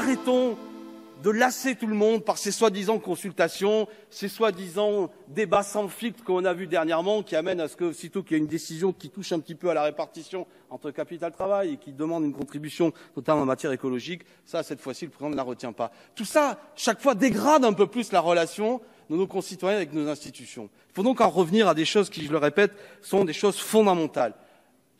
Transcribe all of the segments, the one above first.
arrêtons de lasser tout le monde par ces soi-disant consultations, ces soi-disant débats sans filtre qu'on a vus dernièrement, qui amènent à ce que, aussitôt qu'il y a une décision qui touche un petit peu à la répartition entre capital-travail et qui demande une contribution, notamment en matière écologique, ça, cette fois-ci, le président ne la retient pas. Tout ça, chaque fois, dégrade un peu plus la relation de nos concitoyens avec nos institutions. Il faut donc en revenir à des choses qui, je le répète, sont des choses fondamentales.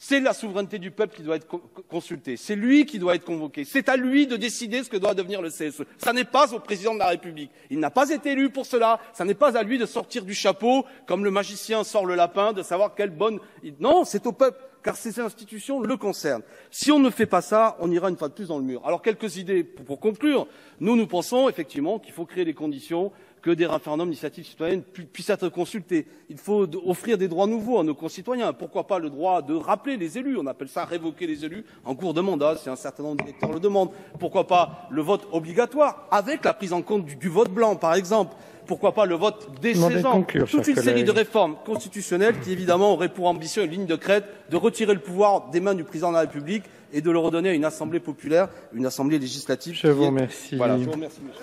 C'est la souveraineté du peuple qui doit être consultée. C'est lui qui doit être convoqué. C'est à lui de décider ce que doit devenir le CSE. Ça n'est pas au président de la République. Il n'a pas été élu pour cela. Ça n'est pas à lui de sortir du chapeau, comme le magicien sort le lapin, de savoir quelle bonne... Non, c'est au peuple, car ces institutions le concernent. Si on ne fait pas ça, on ira une fois de plus dans le mur. Alors, quelques idées pour conclure. Nous pensons effectivement qu'il faut créer les conditions que des référendums d'initiative citoyenne puissent être consultés. Il faut offrir des droits nouveaux à nos concitoyens. Pourquoi pas le droit de rappeler les élus? On appelle ça révoquer les élus en cours de mandat, si un certain nombre d'électeurs le demandent. Pourquoi pas le vote obligatoire, avec la prise en compte du vote blanc, par exemple? Pourquoi pas le vote dès 16 ans? Toute une série de réformes constitutionnelles qui, évidemment, auraient pour ambition une ligne de crête de retirer le pouvoir des mains du président de la République et de le redonner à une assemblée populaire, une assemblée législative. Je vous remercie. Voilà, je vous remercie, monsieur.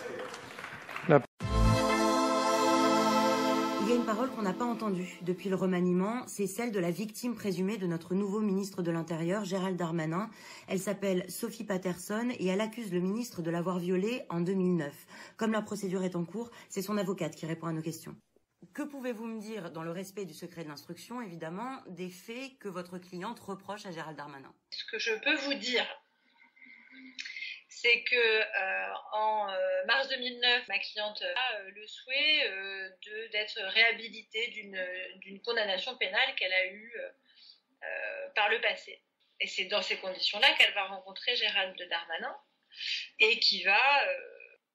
Il y a une parole qu'on n'a pas entendue depuis le remaniement, c'est celle de la victime présumée de notre nouveau ministre de l'Intérieur, Gérald Darmanin. Elle s'appelle Sophie Patterson et elle accuse le ministre de l'avoir violée en 2009. Comme la procédure est en cours, c'est son avocate qui répond à nos questions. Que pouvez-vous me dire, dans le respect du secret de l'instruction, évidemment, des faits que votre cliente reproche à Gérald Darmanin? Ce que je peux vous dire, c'est que en mars 2009, ma cliente a le souhait d'être réhabilitée d'une condamnation pénale qu'elle a eue par le passé. Et c'est dans ces conditions-là qu'elle va rencontrer Gérald Darmanin et qui va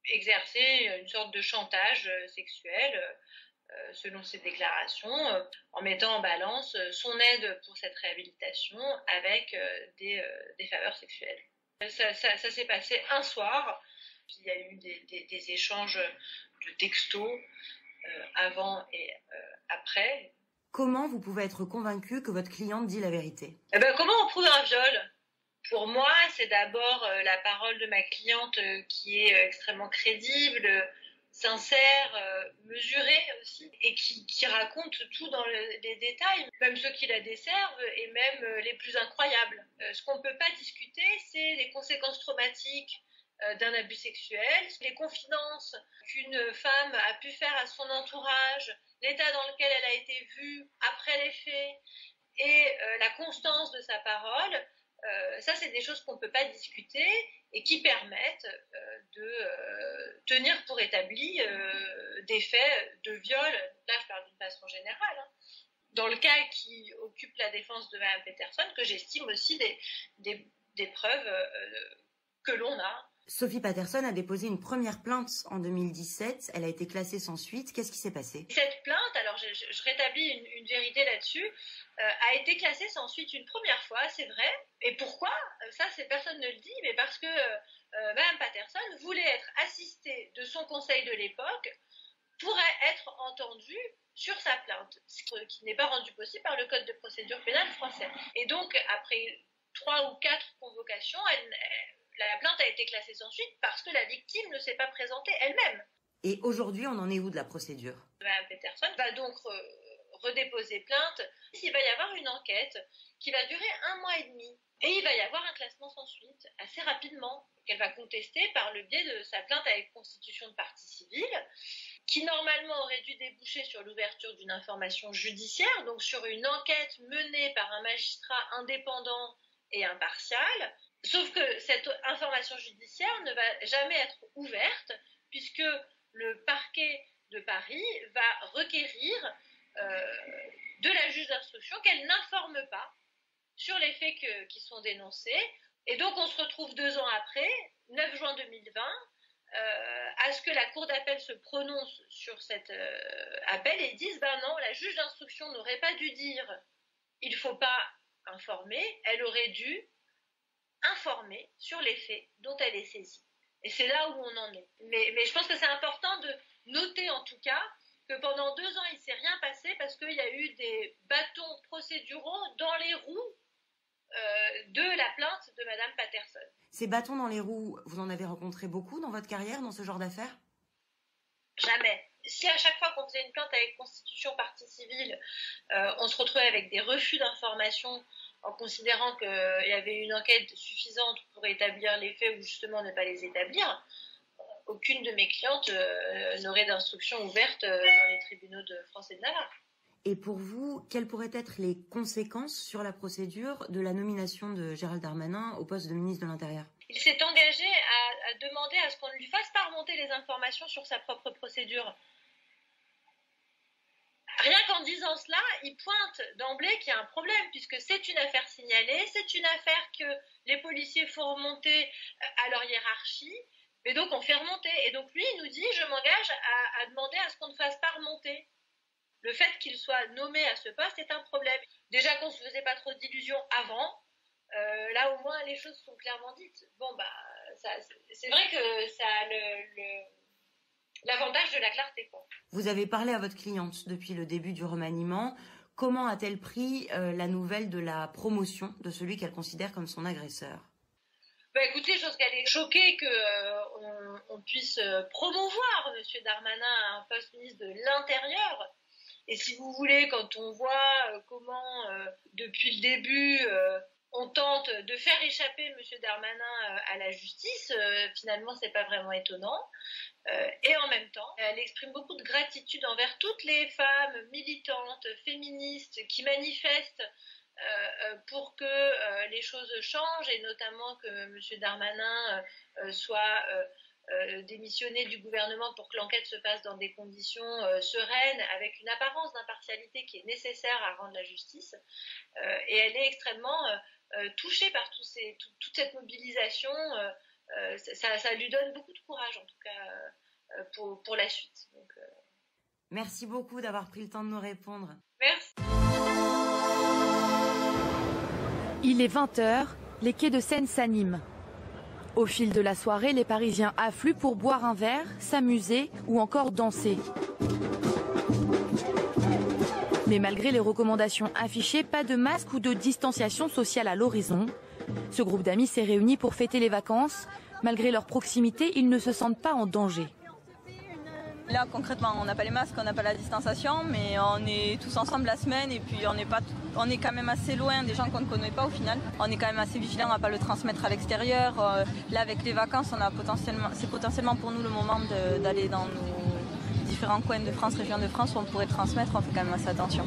exercer une sorte de chantage sexuel selon ses déclarations, en mettant en balance son aide pour cette réhabilitation avec des faveurs sexuelles. Ça s'est passé un soir, puis il y a eu des échanges de textos avant et après. Comment vous pouvez être convaincu que votre cliente dit la vérité? Comment on prouve un viol? Pour moi, c'est d'abord la parole de ma cliente qui est extrêmement crédible, sincère, mesurée aussi, et qui raconte tout dans les détails, même ceux qui la desservent et même les plus incroyables. Ce qu'on ne peut pas discuter, c'est les conséquences traumatiques d'un abus sexuel, les confidences qu'une femme a pu faire à son entourage, l'état dans lequel elle a été vue après les faits et la constance de sa parole. Ça, c'est des choses qu'on ne peut pas discuter et qui permettent de tenir pour établi des faits de viol. Là, je parle d'une façon générale. Dans le cas qui occupe la défense de Mme Patterson, que j'estime aussi des preuves que l'on a. Sophie Patterson a déposé une première plainte en 2017. Elle a été classée sans suite. Qu'est-ce qui s'est passé? Cette plainte, alors je rétablis une vérité là-dessus, a été classée sans suite une première fois, c'est vrai. Et pourquoi? Ça, personne ne le dit, mais parce que Mme Patterson voulait être assistée de son conseil de l'époque pour être entendue sur sa plainte, ce qui n'est pas rendu possible par le Code de procédure pénale français. Et donc, après 3 ou 4 convocations, la plainte a été classée sans suite parce que la victime ne s'est pas présentée elle-même. Et aujourd'hui, on en est où de la procédure? Mme Patterson va donc redéposer plainte. Il va y avoir une enquête qui va durer 1 mois et demi. Et il va y avoir un classement sans suite assez rapidement, qu'elle va contester par le biais de sa plainte avec constitution de partie civile, qui normalement aurait dû déboucher sur l'ouverture d'une information judiciaire, donc sur une enquête menée par un magistrat indépendant et impartial. Sauf que cette information judiciaire ne va jamais être ouverte puisque le parquet de Paris va requérir de la juge d'instruction qu'elle n'informe pas sur les faits qui sont dénoncés. Et donc on se retrouve 2 ans après, 9 juin 2020, à ce que la cour d'appel se prononce sur cet appel et dise non, la juge d'instruction n'aurait pas dû dire il ne faut pas informer, elle aurait dû informer sur les faits dont elle est saisie. Et c'est là où on en est. Mais je pense que c'est important de noter en tout cas que pendant 2 ans, il ne s'est rien passé parce qu'il y a eu des bâtons procéduraux dans les roues de la plainte de Madame Patterson. Ces bâtons dans les roues, vous en avez rencontré beaucoup dans votre carrière, dans ce genre d'affaires? Jamais. Si à chaque fois qu'on faisait une plainte avec constitution partie civile, on se retrouvait avec des refus d'informations en considérant qu'il y avait une enquête suffisante pour établir les faits ou justement ne pas les établir, aucune de mes clientes n'aurait d'instruction ouverte dans les tribunaux de France et de Navarre. Et pour vous, quelles pourraient être les conséquences sur la procédure de la nomination de Gérald Darmanin au poste de ministre de l'Intérieur? Il s'est engagé à demander à ce qu'on ne lui fasse pas remonter les informations sur sa propre procédure. Rien qu'en disant cela, il pointe d'emblée qu'il y a un problème, puisque c'est une affaire signalée, c'est une affaire que les policiers font remonter à leur hiérarchie, mais donc on fait remonter. Et donc lui, il nous dit, je m'engage à demander à ce qu'on ne fasse pas remonter. Le fait qu'il soit nommé à ce poste est un problème. Déjà qu'on ne se faisait pas trop d'illusions avant, là au moins les choses sont clairement dites. Bon c'est vrai que ça a l'avantage de la clarté, quoi. Vous avez parlé à votre cliente depuis le début du remaniement. Comment a-t-elle pris la nouvelle de la promotion de celui qu'elle considère comme son agresseur? Écoutez, je pense qu'elle est choquée qu'on puisse promouvoir M. Darmanin à un poste ministre de l'Intérieur. Et si vous voulez, quand on voit comment, depuis le début, on tente de faire échapper M. Darmanin à la justice, finalement, c'est pas vraiment étonnant. Et en même temps, elle exprime beaucoup de gratitude envers toutes les femmes militantes, féministes, qui manifestent pour que les choses changent, et notamment que M. Darmanin soit démissionné du gouvernement pour que l'enquête se fasse dans des conditions sereines, avec une apparence d'impartialité qui est nécessaire à rendre la justice. Et elle est extrêmement touchée par toute cette mobilisation. Ça lui donne beaucoup de courage, en tout cas, pour la suite. Donc, Merci beaucoup d'avoir pris le temps de nous répondre. Merci. Il est 20h, les quais de Seine s'animent. Au fil de la soirée, les Parisiens affluent pour boire un verre, s'amuser ou encore danser. Mais malgré les recommandations affichées, pas de masque ou de distanciation sociale à l'horizon. Ce groupe d'amis s'est réuni pour fêter les vacances. Malgré leur proximité, ils ne se sentent pas en danger. Là, concrètement, on n'a pas les masques, on n'a pas la distanciation, mais on est tous ensemble la semaine et puis on est quand même assez loin des gens qu'on ne connaît pas au final. On est quand même assez vigilants à ne pas le transmettre à l'extérieur. Là, avec les vacances, c'est potentiellement pour nous le moment d'aller dans nos différents coins de France, régions de France où on pourrait le transmettre. On fait quand même assez attention.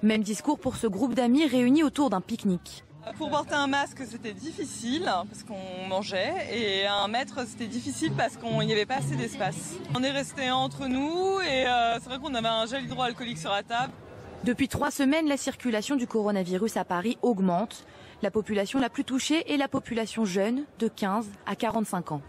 Même discours pour ce groupe d'amis réunis autour d'un pique-nique. Pour porter un masque, c'était difficile parce qu'on mangeait, et un mètre, c'était difficile parce qu'il n'y avait pas assez d'espace. On est resté entre nous et c'est vrai qu'on avait un gel hydroalcoolique sur la table. Depuis 3 semaines, la circulation du coronavirus à Paris augmente. La population la plus touchée est la population jeune, de 15 à 45 ans.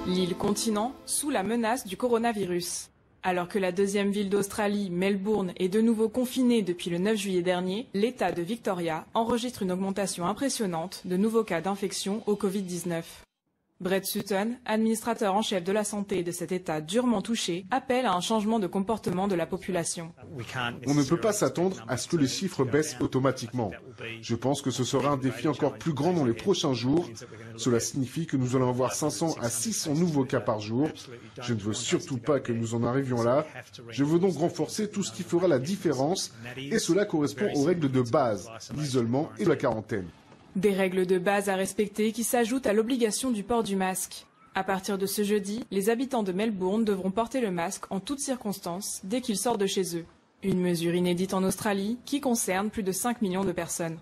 L'île continent sous la menace du coronavirus. Alors que la deuxième ville d'Australie, Melbourne, est de nouveau confinée depuis le 9 juillet dernier, l'État de Victoria enregistre une augmentation impressionnante de nouveaux cas d'infection au Covid-19. Brett Sutton, administrateur en chef de la santé de cet État durement touché, appelle à un changement de comportement de la population. On ne peut pas s'attendre à ce que les chiffres baissent automatiquement. Je pense que ce sera un défi encore plus grand dans les prochains jours. Cela signifie que nous allons avoir 500 à 600 nouveaux cas par jour. Je ne veux surtout pas que nous en arrivions là. Je veux donc renforcer tout ce qui fera la différence, et cela correspond aux règles de base, l'isolement et la quarantaine. Des règles de base à respecter qui s'ajoutent à l'obligation du port du masque. À partir de ce jeudi, les habitants de Melbourne devront porter le masque en toutes circonstances dès qu'ils sortent de chez eux. Une mesure inédite en Australie qui concerne plus de 5 millions de personnes.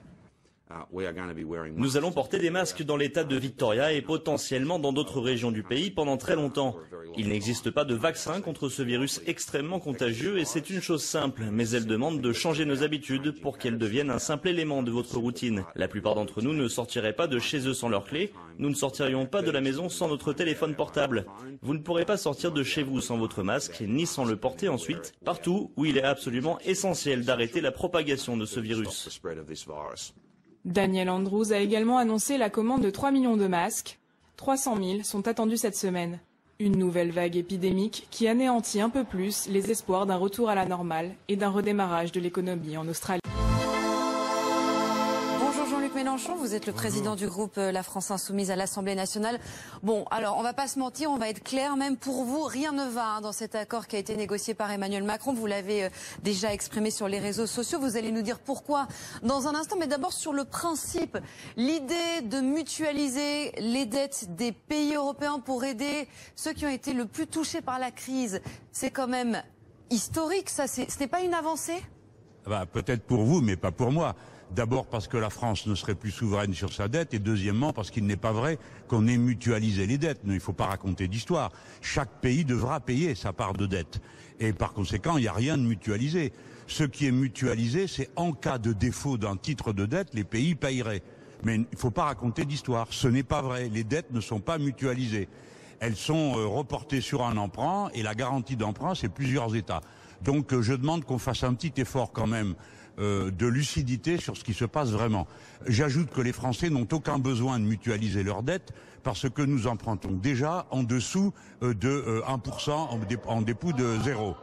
Nous allons porter des masques dans l'État de Victoria et potentiellement dans d'autres régions du pays pendant très longtemps. Il n'existe pas de vaccin contre ce virus extrêmement contagieux et c'est une chose simple, mais elle demande de changer nos habitudes pour qu'elles deviennent un simple élément de votre routine. La plupart d'entre nous ne sortiraient pas de chez eux sans leurs clés, nous ne sortirions pas de la maison sans notre téléphone portable. Vous ne pourrez pas sortir de chez vous sans votre masque, ni sans le porter ensuite, partout où il est absolument essentiel d'arrêter la propagation de ce virus. Daniel Andrews a également annoncé la commande de 3 millions de masques. 300 000 sont attendus cette semaine. Une nouvelle vague épidémique qui anéantit un peu plus les espoirs d'un retour à la normale et d'un redémarrage de l'économie en Australie. Mélenchon, vous êtes le président du groupe La France Insoumise à l'Assemblée nationale. Bon, alors on va pas se mentir, on va être clair, même pour vous, rien ne va dans cet accord qui a été négocié par Emmanuel Macron. Vous l'avez déjà exprimé sur les réseaux sociaux, vous allez nous dire pourquoi dans un instant, mais d'abord sur le principe, l'idée de mutualiser les dettes des pays européens pour aider ceux qui ont été le plus touchés par la crise, c'est quand même historique, ça, ce n'est pas une avancée ? Peut-être pour vous, mais pas pour moi. D'abord parce que la France ne serait plus souveraine sur sa dette et deuxièmement parce qu'il n'est pas vrai qu'on ait mutualisé les dettes. Il ne faut pas raconter d'histoire. Chaque pays devra payer sa part de dette. Et par conséquent, il n'y a rien de mutualisé. Ce qui est mutualisé, c'est en cas de défaut d'un titre de dette, les pays paieraient. Mais il ne faut pas raconter d'histoire. Ce n'est pas vrai. Les dettes ne sont pas mutualisées. Elles sont reportées sur un emprunt et la garantie d'emprunt, c'est plusieurs États. Donc je demande qu'on fasse un petit effort quand même de lucidité sur ce qui se passe vraiment. J'ajoute que les Français n'ont aucun besoin de mutualiser leurs dettes parce que nous empruntons déjà en dessous de 1% en dépôt de zéro.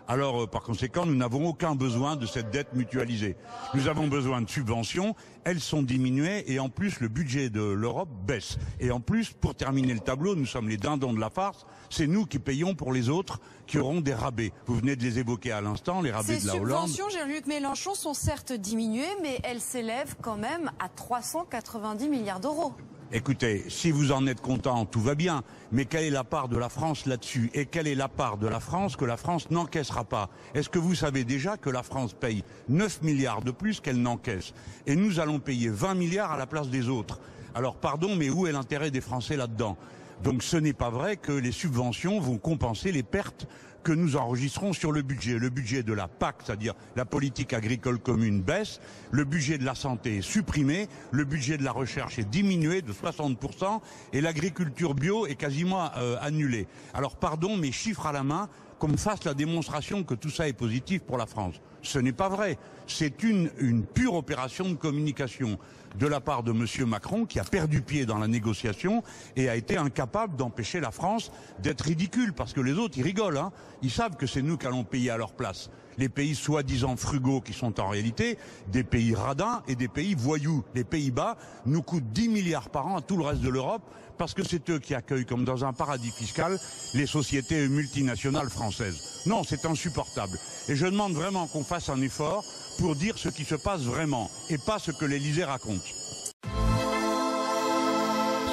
Alors, par conséquent, nous n'avons aucun besoin de cette dette mutualisée. Nous avons besoin de subventions, elles sont diminuées et en plus, le budget de l'Europe baisse. Et en plus, pour terminer le tableau, nous sommes les dindons de la farce, c'est nous qui payons pour les autres qui auront des rabais. Vous venez de les évoquer à l'instant, les rabais de la Hollande. Ces subventions, Jean-Luc Mélenchon, sont certes diminuées, mais elles s'élèvent quand même à 390 milliards d'euros. Écoutez, si vous en êtes content, tout va bien. Mais quelle est la part de la France là-dessus? Et quelle est la part de la France que la France n'encaissera pas? Est-ce que vous savez déjà que la France paye 9 milliards de plus qu'elle n'encaisse? Et nous allons payer 20 milliards à la place des autres. Alors pardon, mais où est l'intérêt des Français là-dedans? Donc ce n'est pas vrai que les subventions vont compenser les pertes que nous enregistrons sur le budget. Le budget de la PAC, c'est-à-dire la politique agricole commune, baisse. Le budget de la santé est supprimé. Le budget de la recherche est diminué de 60%. Et l'agriculture bio est quasiment annulée. Alors pardon, mais chiffres à la main, qu'on me fasse la démonstration que tout ça est positif pour la France. Ce n'est pas vrai. C'est une pure opération de communication de la part de M. Macron qui a perdu pied dans la négociation et a été incapable d'empêcher la France d'être ridicule parce que les autres, ils rigolent, hein. Ils savent que c'est nous qui allons payer à leur place. Les pays soi-disant frugaux qui sont en réalité des pays radins et des pays voyous. Les Pays-Bas nous coûtent 10 milliards par an à tout le reste de l'Europe parce que c'est eux qui accueillent comme dans un paradis fiscal les sociétés multinationales françaises. Non, c'est insupportable. Et je demande vraiment qu'on fasse un effort pour dire ce qui se passe vraiment et pas ce que l'Élysée raconte.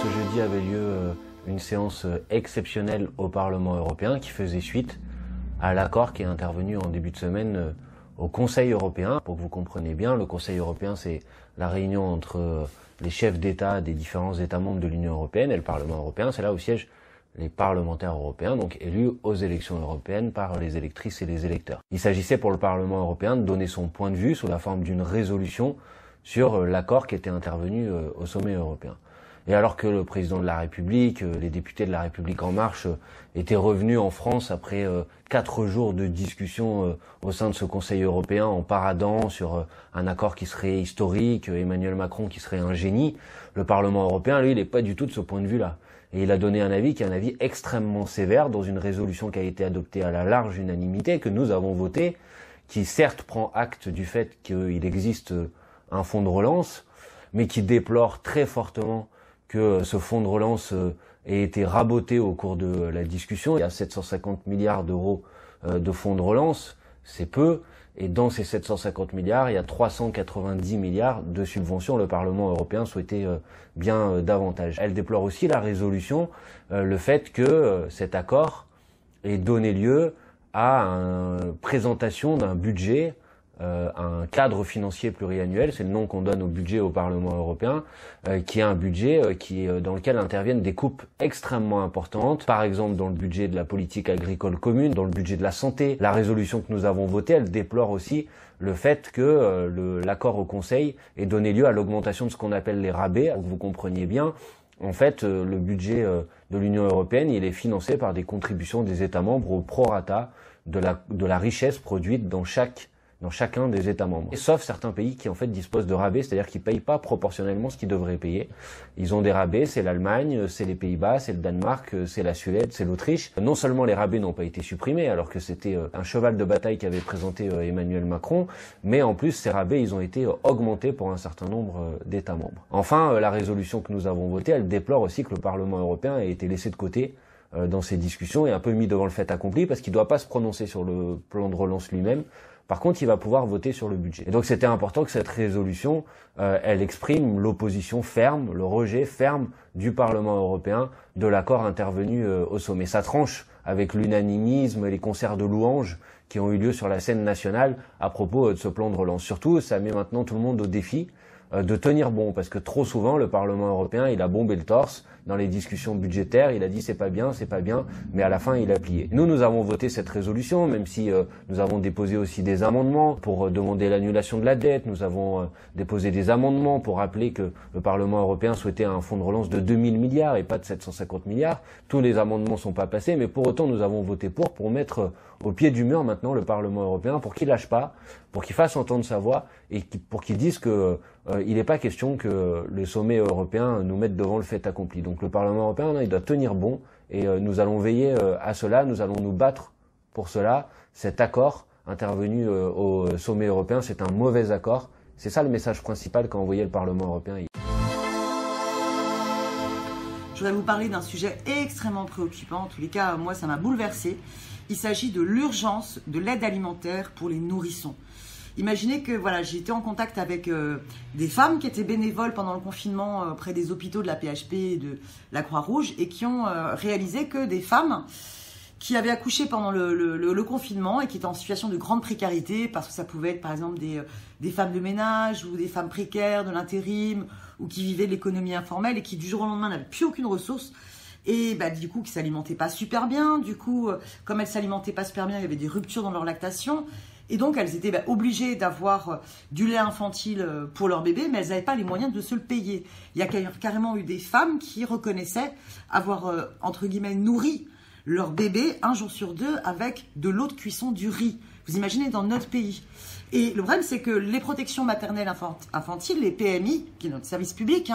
Ce jeudi avait lieu une séance exceptionnelle au Parlement européen qui faisait suite à l'accord qui est intervenu en début de semaine au Conseil européen. Pour que vous compreniez bien, le Conseil européen, c'est la réunion entre les chefs d'État des différents États membres de l'Union européenne et le Parlement européen. C'est là où siègent les parlementaires européens, donc élus aux élections européennes par les électrices et les électeurs. Il s'agissait pour le Parlement européen de donner son point de vue sous la forme d'une résolution sur l'accord qui était intervenu au sommet européen. Et alors que le président de la République, les députés de la République En Marche étaient revenus en France après 4 jours de discussion au sein de ce Conseil européen en paradant sur un accord qui serait historique, Emmanuel Macron qui serait un génie, le Parlement européen, lui, il n'est pas du tout de ce point de vue-là. Et il a donné un avis qui est un avis extrêmement sévère dans une résolution qui a été adoptée à la large unanimité, que nous avons votée, qui certes prend acte du fait qu'il existe un fonds de relance, mais qui déplore très fortement que ce fonds de relance ait été raboté au cours de la discussion. Il y a 750 milliards d'euros de fonds de relance, c'est peu, et dans ces 750 milliards, il y a 390 milliards de subventions. Le Parlement européen souhaitait bien davantage. Elle déplore aussi, la résolution, le fait que cet accord ait donné lieu à une présentation d'un budget un cadre financier pluriannuel, c'est le nom qu'on donne au budget au Parlement européen, qui est un budget dans lequel interviennent des coupes extrêmement importantes, par exemple dans le budget de la politique agricole commune, dans le budget de la santé. La résolution que nous avons votée, elle déplore aussi le fait que l'accord au Conseil ait donné lieu à l'augmentation de ce qu'on appelle les rabais. Pour que vous compreniez bien, en fait, le budget de l'Union européenne, il est financé par des contributions des États membres au prorata de la richesse produite dans chacun des États membres. Sauf certains pays qui en fait disposent de rabais, c'est-à-dire qu'ils payent pas proportionnellement ce qu'ils devraient payer. Ils ont des rabais, c'est l'Allemagne, c'est les Pays-Bas, c'est le Danemark, c'est la Suède, c'est l'Autriche. Non seulement les rabais n'ont pas été supprimés, alors que c'était un cheval de bataille qu'avait présenté Emmanuel Macron, mais en plus ces rabais, ils ont été augmentés pour un certain nombre d'États membres. Enfin, la résolution que nous avons votée, elle déplore aussi que le Parlement européen ait été laissé de côté dans ces discussions et un peu mis devant le fait accompli, parce qu'il ne doit pas se prononcer sur le plan de relance lui-même. Par contre, il va pouvoir voter sur le budget. Et donc, c'était important que cette résolution, elle exprime l'opposition ferme, le rejet ferme du Parlement européen de l'accord intervenu au sommet. Ça tranche avec l'unanimisme et les concerts de louanges qui ont eu lieu sur la scène nationale à propos de ce plan de relance. Surtout, ça met maintenant tout le monde au défi de tenir bon, parce que trop souvent, le Parlement européen, il a bombé le torse dans les discussions budgétaires, il a dit c'est pas bien, mais à la fin, il a plié. Nous avons voté cette résolution, même si nous avons déposé aussi des amendements pour demander l'annulation de la dette, nous avons déposé des amendements pour rappeler que le Parlement européen souhaitait un fonds de relance de 2000 milliards et pas de 750 milliards. Tous les amendements sont pas passés, mais pour autant, nous avons voté pour mettre au pied du mur maintenant le Parlement européen, pour qu'il lâche pas, pour qu'il fasse entendre sa voix et pour qu'il dise que il n'est pas question que le sommet européen nous mette devant le fait accompli. Donc le Parlement européen, il doit tenir bon et nous allons veiller à cela, nous allons nous battre pour cela. Cet accord intervenu au sommet européen, c'est un mauvais accord. C'est ça le message principal qu'a envoyé le Parlement européen. Je voudrais vous parler d'un sujet extrêmement préoccupant. En tous les cas, moi, ça m'a bouleversée. Il s'agit de l'urgence de l'aide alimentaire pour les nourrissons. Imaginez que voilà, j'ai été en contact avec des femmes qui étaient bénévoles pendant le confinement près des hôpitaux de la PHP et de la Croix-Rouge et qui ont réalisé que des femmes qui avaient accouché pendant le confinement et qui étaient en situation de grande précarité, parce que ça pouvait être par exemple des femmes de ménage ou des femmes précaires de l'intérim ou qui vivaient de l'économie informelle et qui du jour au lendemain n'avaient plus aucune ressource. Et du coup, qui s'alimentaient pas super bien. Du coup, comme elles s'alimentaient pas super bien, il y avait des ruptures dans leur lactation. Et donc, elles étaient obligées d'avoir du lait infantile pour leur bébé, mais elles n'avaient pas les moyens de se le payer. Il y a carrément eu des femmes qui reconnaissaient avoir, entre guillemets, nourri leur bébé un jour sur deux avec de l'eau de cuisson du riz. Vous imaginez, dans notre pays. Et le problème, c'est que les protections maternelles infantiles, les PMI, qui est notre service public,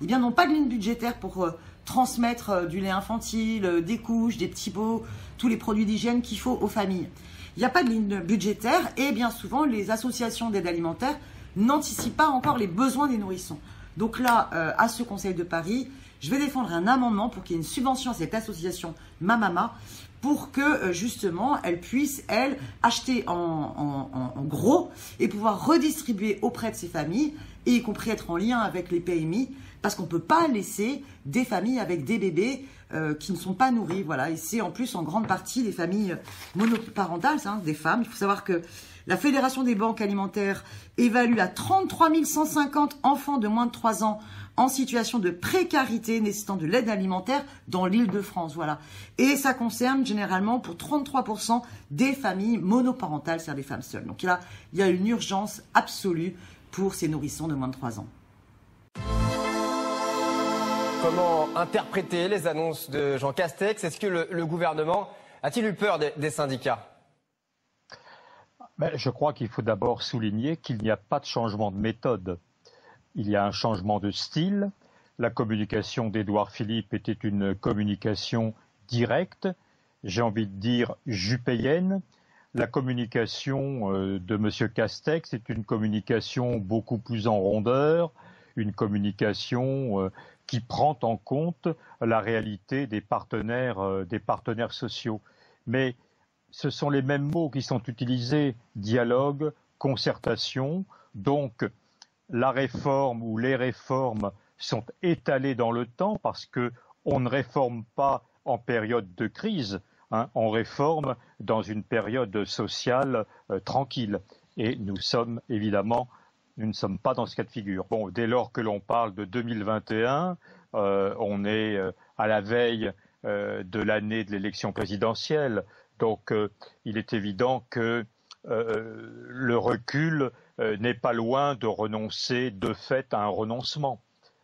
eh bien, n'ont pas de ligne budgétaire pour transmettre du lait infantile, des couches, des petits pots, tous les produits d'hygiène qu'il faut aux familles. Il n'y a pas de ligne budgétaire et bien souvent, les associations d'aide alimentaire n'anticipent pas encore les besoins des nourrissons. Donc là, à ce Conseil de Paris, je vais défendre un amendement pour qu'il y ait une subvention à cette association Mamama pour que justement, elle puisse, elle, acheter en gros et pouvoir redistribuer auprès de ses familles et y compris être en lien avec les PMI, parce qu'on ne peut pas laisser des familles avec des bébés qui ne sont pas nourris. Voilà. Et c'est en plus en grande partie des familles monoparentales, des femmes. Il faut savoir que la Fédération des banques alimentaires évalue à 33 150 enfants de moins de 3 ans en situation de précarité nécessitant de l'aide alimentaire dans l'Île-de-France. Voilà. Et ça concerne généralement pour 33% des familles monoparentales, c'est-à-dire des femmes seules. Donc il y a une urgence absolue pour ces nourrissons de moins de 3 ans. Comment interpréter les annonces de Jean Castex? Est-ce que le gouvernement a-t-il eu peur des syndicats? Je crois qu'il faut d'abord souligner qu'il n'y a pas de changement de méthode. Il y a un changement de style. La communication d'Édouard Philippe était une communication directe, j'ai envie de dire juppéienne. La communication de M. Castex est une communication beaucoup plus en rondeur, une communication qui prend en compte la réalité des partenaires sociaux. Mais ce sont les mêmes mots qui sont utilisés, dialogue, concertation. Donc la réforme ou les réformes sont étalées dans le temps parce qu'on ne réforme pas en période de crise, on réforme dans une période sociale tranquille. Et nous ne sommes pas dans ce cas de figure. Bon, dès lors que l'on parle de 2021, on est à la veille de l'année de l'élection présidentielle. Donc, il est évident que le recul n'est pas loin de renoncer de fait à un renoncement.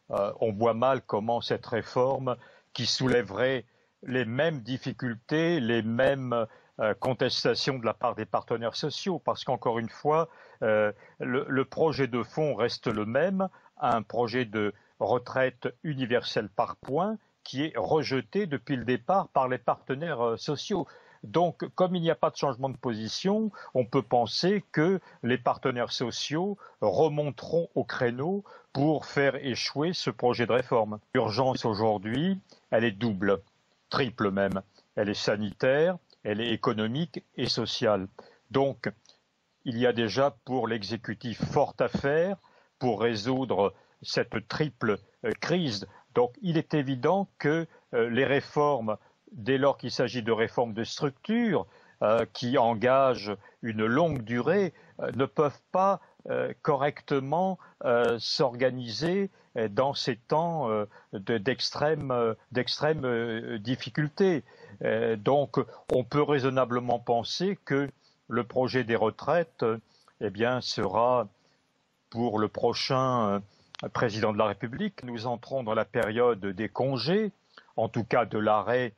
On voit mal comment cette réforme, qui soulèverait les mêmes difficultés, les mêmes contestations de la part des partenaires sociaux, parce qu'encore une fois, le projet de fond reste le même, un projet de retraite universelle par points qui est rejeté depuis le départ par les partenaires sociaux. Donc, comme il n'y a pas de changement de position, on peut penser que les partenaires sociaux remonteront au créneau pour faire échouer ce projet de réforme. L'urgence aujourd'hui, elle est double, triple même. Elle est sanitaire, elle est économique et sociale. Donc, il y a déjà pour l'exécutif fort à faire pour résoudre cette triple crise. Donc, il est évident que les réformes, dès lors qu'il s'agit de réformes de structure qui engagent une longue durée, ne peuvent pas correctement s'organiser dans ces temps d'extrême difficulté. Donc, on peut raisonnablement penser que le projet des retraites sera pour le prochain président de la République. Nous entrons dans la période des congés, en tout cas de l'arrêt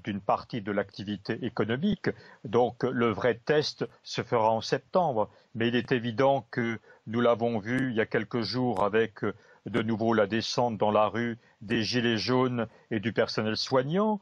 d'une partie de l'activité économique. Donc le vrai test se fera en septembre. Mais il est évident que nous l'avons vu il y a quelques jours avec de nouveau la descente dans la rue des gilets jaunes et du personnel soignant.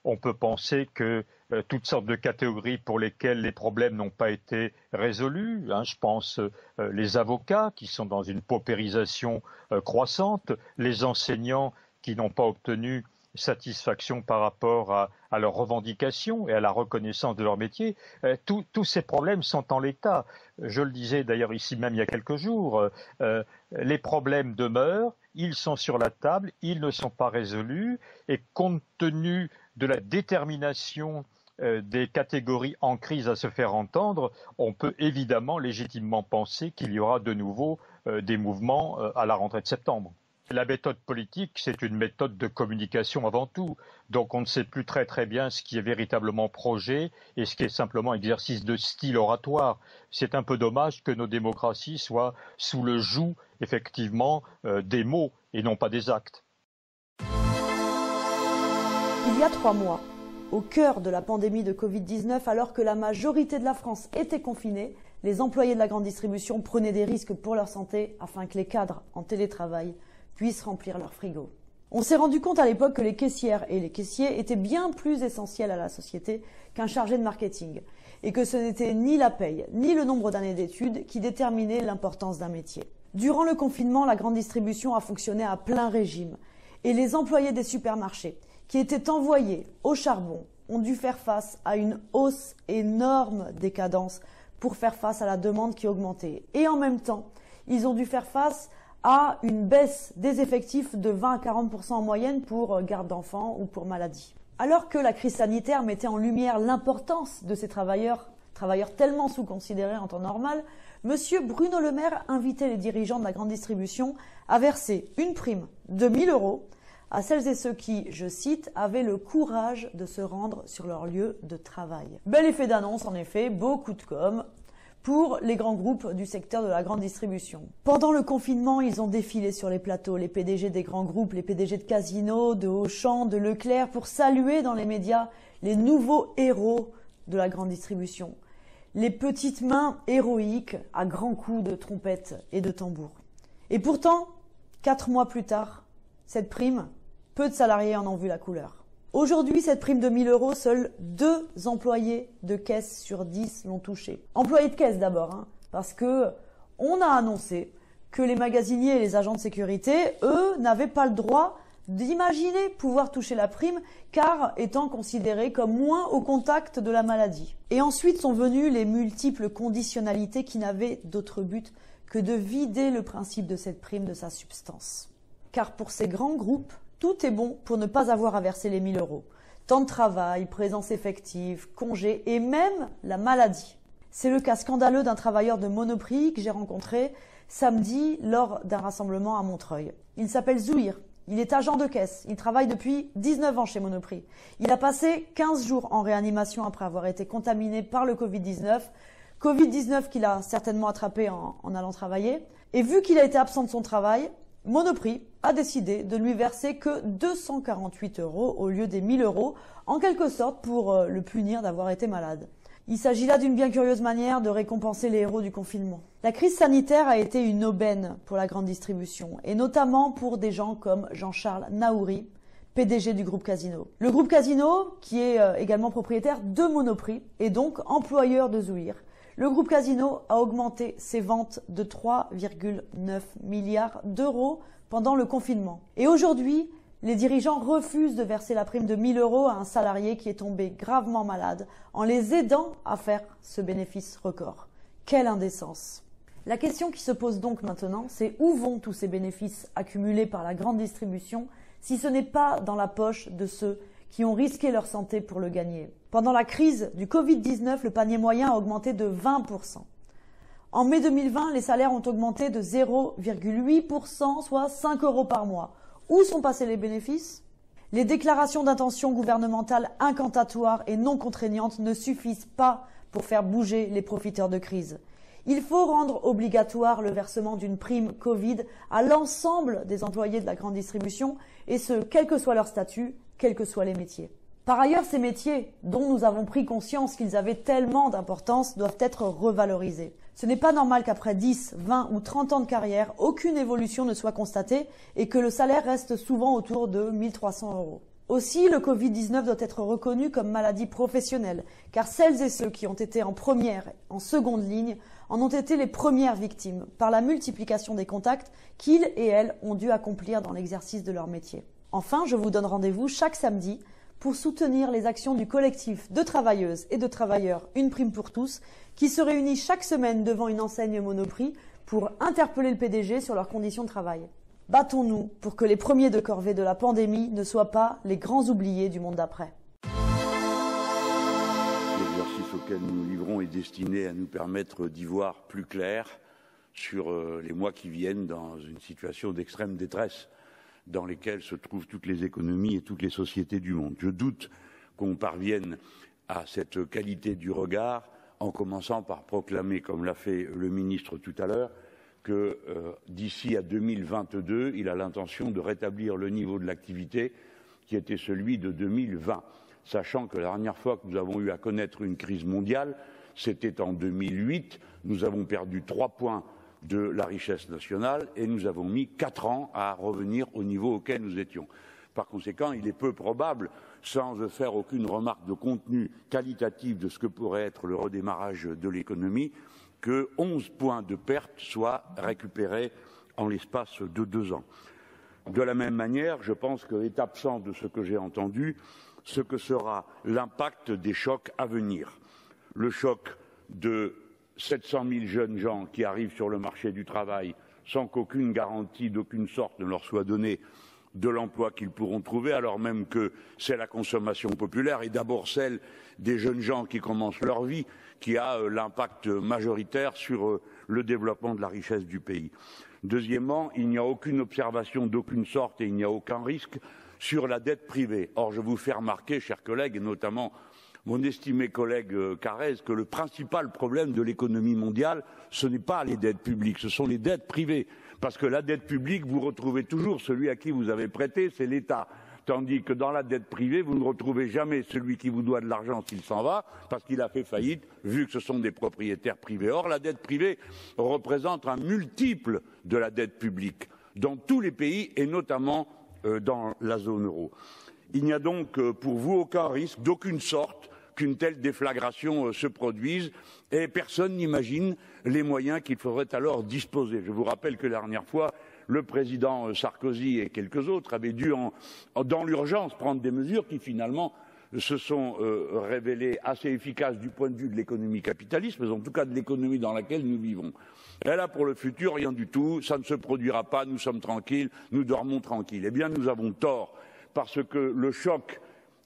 On peut penser que toutes sortes de catégories pour lesquelles les problèmes n'ont pas été résolus, je pense les avocats qui sont dans une paupérisation croissante, les enseignants qui n'ont pas obtenu satisfaction par rapport à leurs revendications et à la reconnaissance de leur métier. Tous ces problèmes sont en l'état. Je le disais d'ailleurs ici même il y a quelques jours, les problèmes demeurent, ils sont sur la table, ils ne sont pas résolus et compte tenu de la détermination des catégories en crise à se faire entendre, on peut évidemment légitimement penser qu'il y aura de nouveau des mouvements à la rentrée de septembre. La méthode politique, c'est une méthode de communication avant tout. Donc on ne sait plus très bien ce qui est véritablement projet et ce qui est simplement exercice de style oratoire. C'est un peu dommage que nos démocraties soient sous le joug, effectivement, des mots et non pas des actes. Il y a 3 mois, au cœur de la pandémie de Covid-19, alors que la majorité de la France était confinée, les employés de la grande distribution prenaient des risques pour leur santé afin que les cadres en télétravail puissent remplir leur frigo. On s'est rendu compte à l'époque que les caissières et les caissiers étaient bien plus essentiels à la société qu'un chargé de marketing et que ce n'était ni la paye ni le nombre d'années d'études qui déterminaient l'importance d'un métier. Durant le confinement, la grande distribution a fonctionné à plein régime et les employés des supermarchés qui étaient envoyés au charbon ont dû faire face à une hausse énorme des cadences pour faire face à la demande qui augmentait. Et en même temps, ils ont dû faire face à une baisse des effectifs de 20 à 40% en moyenne pour garde d'enfants ou pour maladie. Alors que la crise sanitaire mettait en lumière l'importance de ces travailleurs tellement sous-considérés en temps normal, M. Bruno Le Maire invitait les dirigeants de la grande distribution à verser une prime de 1 000 € à celles et ceux qui, je cite, avaient le courage de se rendre sur leur lieu de travail. Bel effet d'annonce en effet, beaucoup de com' pour les grands groupes du secteur de la grande distribution. Pendant le confinement, ils ont défilé sur les plateaux, les PDG des grands groupes, les PDG de Casino, de Auchan, de Leclerc, pour saluer dans les médias les nouveaux héros de la grande distribution. Les petites mains héroïques à grands coups de trompette et de tambour. Et pourtant, 4 mois plus tard, cette prime, peu de salariés en ont vu la couleur. Aujourd'hui, cette prime de 1 000 €, seuls 2 employés de caisse sur 10 l'ont touchée. Employés de caisse d'abord, parce que on a annoncé que les magasiniers et les agents de sécurité, eux, n'avaient pas le droit d'imaginer pouvoir toucher la prime, car étant considérés comme moins au contact de la maladie. Et ensuite sont venues les multiples conditionnalités qui n'avaient d'autre but que de vider le principe de cette prime de sa substance. Car pour ces grands groupes, tout est bon pour ne pas avoir à verser les 1 000 €. Temps de travail, présence effective, congé et même la maladie. C'est le cas scandaleux d'un travailleur de Monoprix que j'ai rencontré samedi lors d'un rassemblement à Montreuil. Il s'appelle Zouhir. Il est agent de caisse. Il travaille depuis 19 ans chez Monoprix. Il a passé 15 jours en réanimation après avoir été contaminé par le Covid-19. Covid-19 qu'il a certainement attrapé en allant travailler. Et vu qu'il a été absent de son travail, Monoprix a décidé de lui verser que 248 € au lieu des 1000 €, en quelque sorte pour le punir d'avoir été malade. Il s'agit là d'une bien curieuse manière de récompenser les héros du confinement. La crise sanitaire a été une aubaine pour la grande distribution, et notamment pour des gens comme Jean-Charles Naouri, PDG du groupe Casino. Le groupe Casino, qui est également propriétaire de Monoprix, et donc employeur de Zouhir. Le groupe Casino a augmenté ses ventes de 3,9 milliards d'euros pendant le confinement. Et aujourd'hui, les dirigeants refusent de verser la prime de 1000 € à un salarié qui est tombé gravement malade en les aidant à faire ce bénéfice record. Quelle indécence! La question qui se pose donc maintenant, c'est où vont tous ces bénéfices accumulés par la grande distribution si ce n'est pas dans la poche de ceux qui ont risqué leur santé pour le gagner. Pendant la crise du Covid-19, le panier moyen a augmenté de 20%. En mai 2020, les salaires ont augmenté de 0,8%, soit 5 € par mois. Où sont passés les bénéfices? Les déclarations d'intention gouvernementales incantatoires et non contraignantes ne suffisent pas pour faire bouger les profiteurs de crise. Il faut rendre obligatoire le versement d'une prime Covid à l'ensemble des employés de la grande distribution, et ce, quel que soit leur statut, quels que soient les métiers. Par ailleurs, ces métiers, dont nous avons pris conscience qu'ils avaient tellement d'importance, doivent être revalorisés. Ce n'est pas normal qu'après 10, 20 ou 30 ans de carrière, aucune évolution ne soit constatée et que le salaire reste souvent autour de 1300 €. Aussi, le Covid-19 doit être reconnu comme maladie professionnelle, car celles et ceux qui ont été en première, en seconde ligne, en ont été les premières victimes par la multiplication des contacts qu'ils et elles ont dû accomplir dans l'exercice de leur métier. Enfin, je vous donne rendez-vous chaque samedi pour soutenir les actions du collectif de travailleuses et de travailleurs Une prime pour tous, qui se réunit chaque semaine devant une enseigne Monoprix pour interpeller le PDG sur leurs conditions de travail. Battons-nous pour que les premiers de corvée de la pandémie ne soient pas les grands oubliés du monde d'après. L'exercice auquel nous nous livrons est destiné à nous permettre d'y voir plus clair sur les mois qui viennent dans une situation d'extrême détresse dans lesquelles se trouvent toutes les économies et toutes les sociétés du monde. Je doute qu'on parvienne à cette qualité du regard en commençant par proclamer, comme l'a fait le ministre tout à l'heure, que d'ici à 2022, il a l'intention de rétablir le niveau de l'activité qui était celui de 2020, sachant que la dernière fois que nous avons eu à connaître une crise mondiale, c'était en 2008, nous avons perdu 3 points de la richesse nationale et nous avons mis 4 ans à revenir au niveau auquel nous étions. Par conséquent, il est peu probable, sans faire aucune remarque de contenu qualitatif de ce que pourrait être le redémarrage de l'économie, que 11 points de perte soient récupérés en l'espace de 2 ans. De la même manière, je pense qu'est absent de ce que j'ai entendu ce que sera l'impact des chocs à venir. Le choc de 700 000 jeunes gens qui arrivent sur le marché du travail sans qu'aucune garantie d'aucune sorte ne leur soit donnée de l'emploi qu'ils pourront trouver, alors même que c'est la consommation populaire et d'abord celle des jeunes gens qui commencent leur vie qui a l'impact majoritaire sur le développement de la richesse du pays. Deuxièmement, il n'y a aucune observation d'aucune sorte et il n'y a aucun risque sur la dette privée. Or, je vous fais remarquer, chers collègues, et notamment mon estimé collègue Carrez, que le principal problème de l'économie mondiale, ce n'est pas les dettes publiques, ce sont les dettes privées. Parce que la dette publique, vous retrouvez toujours celui à qui vous avez prêté, c'est l'État. Tandis que dans la dette privée, vous ne retrouvez jamais celui qui vous doit de l'argent s'il s'en va, parce qu'il a fait faillite, vu que ce sont des propriétaires privés. Or, la dette privée représente un multiple de la dette publique, dans tous les pays, et notamment dans la zone euro. Il n'y a donc pour vous aucun risque, d'aucune sorte, qu'une telle déflagration se produise, et personne n'imagine les moyens qu'il faudrait alors disposer. Je vous rappelle que la dernière fois, le président Sarkozy et quelques autres avaient dû, dans l'urgence, prendre des mesures qui finalement se sont révélées assez efficaces du point de vue de l'économie capitaliste, mais en tout cas de l'économie dans laquelle nous vivons. Et là, pour le futur, rien du tout, ça ne se produira pas, nous sommes tranquilles, nous dormons tranquilles. Eh bien, nous avons tort, parce que le choc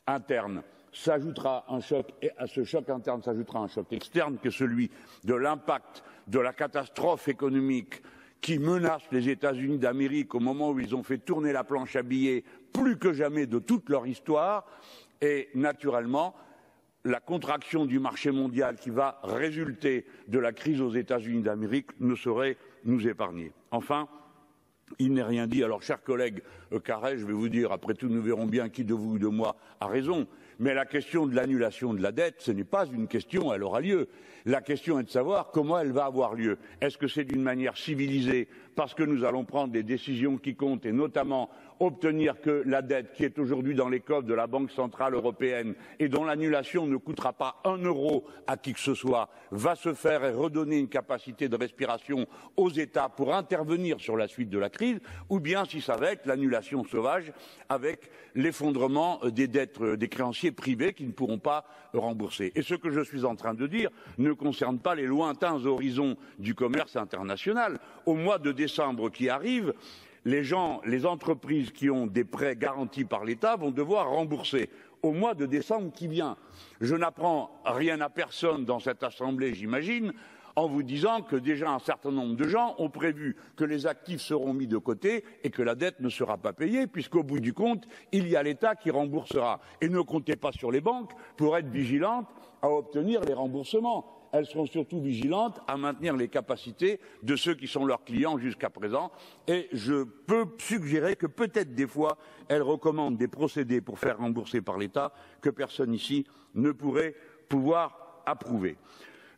interne s'ajoutera un choc, et à ce choc interne s'ajoutera un choc externe, que celui de l'impact de la catastrophe économique qui menace les États-Unis d'Amérique au moment où ils ont fait tourner la planche à billets plus que jamais de toute leur histoire, et naturellement la contraction du marché mondial qui va résulter de la crise aux États-Unis d'Amérique ne saurait nous épargner. Enfin, il n'est rien dit. Alors, chers collègues Carré, je vais vous dire, après tout, nous verrons bien qui de vous ou de moi a raison. Mais la question de l'annulation de la dette, ce n'est pas une question, elle aura lieu. La question est de savoir comment elle va avoir lieu. Est-ce que c'est d'une manière civilisée, parce que nous allons prendre des décisions qui comptent, et notamment obtenir que la dette qui est aujourd'hui dans les coffres de la Banque centrale européenne et dont l'annulation ne coûtera pas 1 euro à qui que ce soit, va se faire et redonner une capacité de respiration aux États pour intervenir sur la suite de la crise, ou bien si ça va être l'annulation sauvage avec l'effondrement des dettes des créanciers privés qui ne pourront pas rembourser. Et ce que je suis en train de dire ne concerne pas les lointains horizons du commerce international. Au mois de décembre qui arrive, les entreprises qui ont des prêts garantis par l'État vont devoir rembourser au mois de décembre qui vient. Je n'apprends rien à personne dans cette Assemblée, j'imagine, en vous disant que déjà un certain nombre de gens ont prévu que les actifs seront mis de côté et que la dette ne sera pas payée, puisqu'au bout du compte, il y a l'État qui remboursera. Et ne comptez pas sur les banques pour être vigilantes à obtenir les remboursements. Elles seront surtout vigilantes à maintenir les capacités de ceux qui sont leurs clients jusqu'à présent. Et je peux suggérer que peut-être des fois, elles recommandent des procédés pour faire rembourser par l'État que personne ici ne pourrait pouvoir approuver.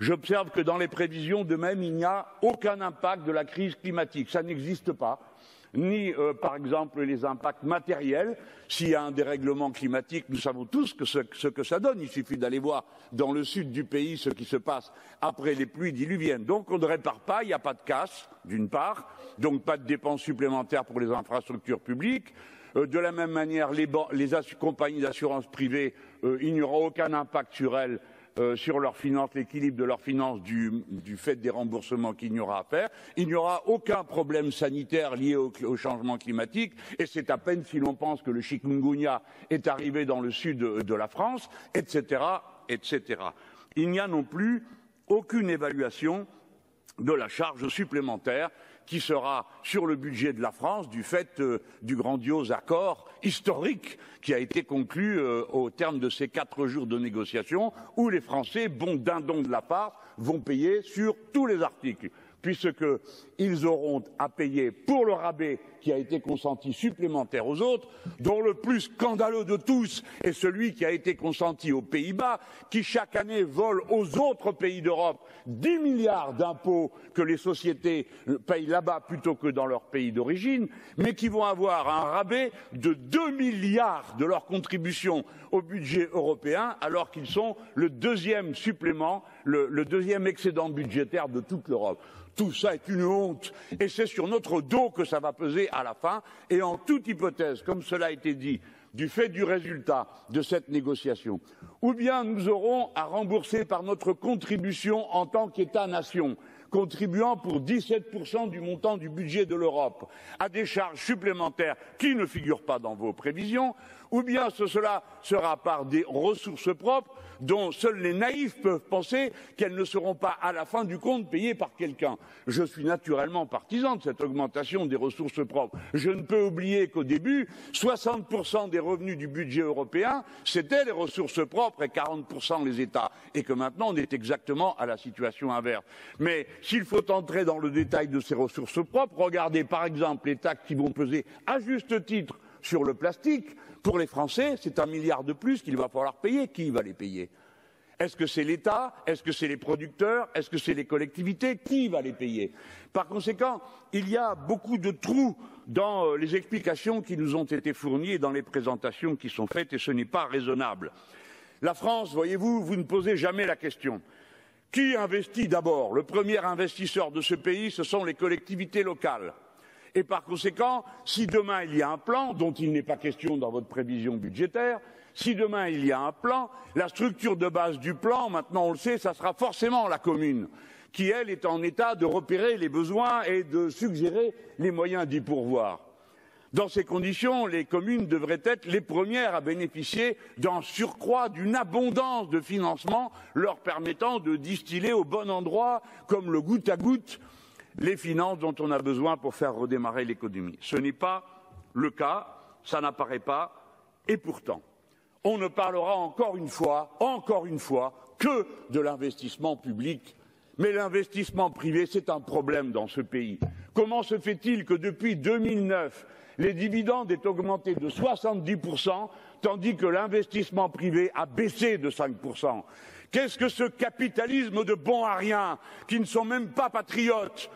J'observe que dans les prévisions, de même, il n'y a aucun impact de la crise climatique. Ça n'existe pas. Ni, par exemple, les impacts matériels. S'il y a un dérèglement climatique, nous savons tous ce que ça donne. Il suffit d'aller voir dans le sud du pays ce qui se passe après les pluies diluviennes. Donc on ne répare pas, il n'y a pas de casse, d'une part, donc pas de dépenses supplémentaires pour les infrastructures publiques. De la même manière, les compagnies d'assurance privées, il n'y aura aucun impact sur elles, sur leurs finances, l'équilibre de leurs finances du fait des remboursements qu'il y aura à faire. Il n'y aura aucun problème sanitaire lié au changement climatique, et c'est à peine si l'on pense que le chikungunya est arrivé dans le sud de la France, etc., etc. Il n'y a non plus aucune évaluation de la charge supplémentaire qui sera sur le budget de la France du fait du grandiose accord historique qui a été conclu au terme de ces 4 jours de négociations, où les Français, bons dindons de la part, vont payer sur tous les articles, puisqu'ils auront à payer pour le rabais qui a été consenti supplémentaire aux autres, dont le plus scandaleux de tous est celui qui a été consenti aux Pays-Bas, qui chaque année vole aux autres pays d'Europe 10 milliards d'impôts que les sociétés payent là-bas plutôt que dans leur pays d'origine, mais qui vont avoir un rabais de 2 milliards de leur contribution au budget européen, alors qu'ils sont le deuxième supplément, le deuxième excédent budgétaire de toute l'Europe. Tout ça est une honte, et c'est sur notre dos que ça va peser à la fin, et en toute hypothèse, comme cela a été dit, du fait du résultat de cette négociation, ou bien nous aurons à rembourser par notre contribution en tant qu'État-nation, contribuant pour 17% du montant du budget de l'Europe à des charges supplémentaires qui ne figurent pas dans vos prévisions, ou bien cela sera par des ressources propres dont seuls les naïfs peuvent penser qu'elles ne seront pas à la fin du compte payées par quelqu'un. Je suis naturellement partisan de cette augmentation des ressources propres. Je ne peux oublier qu'au début, 60% des revenus du budget européen, c'était les ressources propres et 40% les États, et que maintenant on est exactement à la situation inverse. Mais s'il faut entrer dans le détail de ces ressources propres, regardez par exemple les taxes qui vont peser à juste titre sur le plastique. Pour les Français, c'est 1 milliard de plus qu'il va falloir payer. Qui va les payer? Est-ce que c'est l'État? Est-ce que c'est les producteurs? Est-ce que c'est les collectivités? Qui va les payer? Par conséquent, il y a beaucoup de trous dans les explications qui nous ont été fournies et dans les présentations qui sont faites, et ce n'est pas raisonnable. La France, voyez-vous, vous ne posez jamais la question. Qui investit d'abord? Le premier investisseur de ce pays, ce sont les collectivités locales. Et par conséquent, si demain il y a un plan, dont il n'est pas question dans votre prévision budgétaire, si demain il y a un plan, la structure de base du plan, maintenant on le sait, ça sera forcément la commune, qui elle est en état de repérer les besoins et de suggérer les moyens d'y pourvoir. Dans ces conditions, les communes devraient être les premières à bénéficier d'un surcroît, d'une abondance de financement leur permettant de distiller au bon endroit, comme le goutte à goutte, les finances dont on a besoin pour faire redémarrer l'économie. Ce n'est pas le cas, ça n'apparaît pas, et pourtant, on ne parlera encore une fois, que de l'investissement public. Mais l'investissement privé, c'est un problème dans ce pays. Comment se fait-il que depuis 2009, les dividendes aient augmenté de 70%, tandis que l'investissement privé a baissé de 5%? Qu'est-ce que ce capitalisme de bons à rien, qui ne sont même pas patriotes,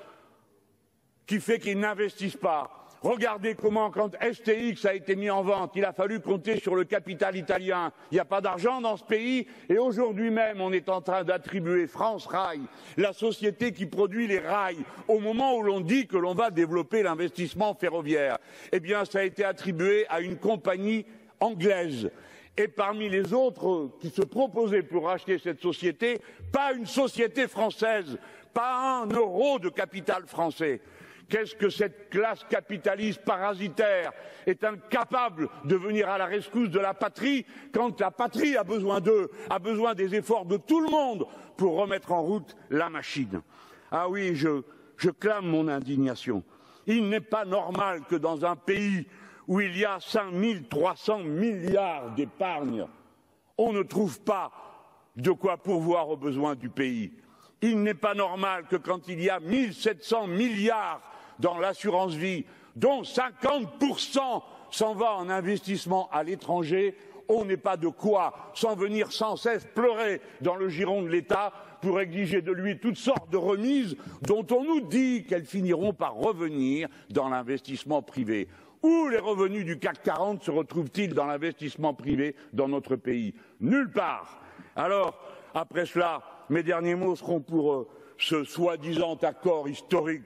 qui fait qu'ils n'investissent pas? Regardez comment, quand STX a été mis en vente, il a fallu compter sur le capital italien. Il n'y a pas d'argent dans ce pays, et aujourd'hui même, on est en train d'attribuer France Rail, la société qui produit les rails, au moment où l'on dit que l'on va développer l'investissement ferroviaire. Eh bien, ça a été attribué à une compagnie anglaise. Et parmi les autres qui se proposaient pour racheter cette société, pas une société française, pas un euro de capital français. Qu'est-ce que cette classe capitaliste parasitaire est incapable de venir à la rescousse de la patrie quand la patrie a besoin d'eux, a besoin des efforts de tout le monde pour remettre en route la machine. Ah oui, je clame mon indignation. Il n'est pas normal que dans un pays où il y a 5300 milliards d'épargne, on ne trouve pas de quoi pourvoir aux besoins du pays. Il n'est pas normal que quand il y a 1700 milliards dans l'assurance vie, dont 50% s'en va en investissement à l'étranger, on n'ait pas de quoi s'en venir sans cesse pleurer dans le giron de l'État pour exiger de lui toutes sortes de remises dont on nous dit qu'elles finiront par revenir dans l'investissement privé. Où les revenus du CAC 40 se retrouvent-ils dans l'investissement privé dans notre pays? Nulle part. Alors, après cela, mes derniers mots seront pour ce soi-disant accord historique.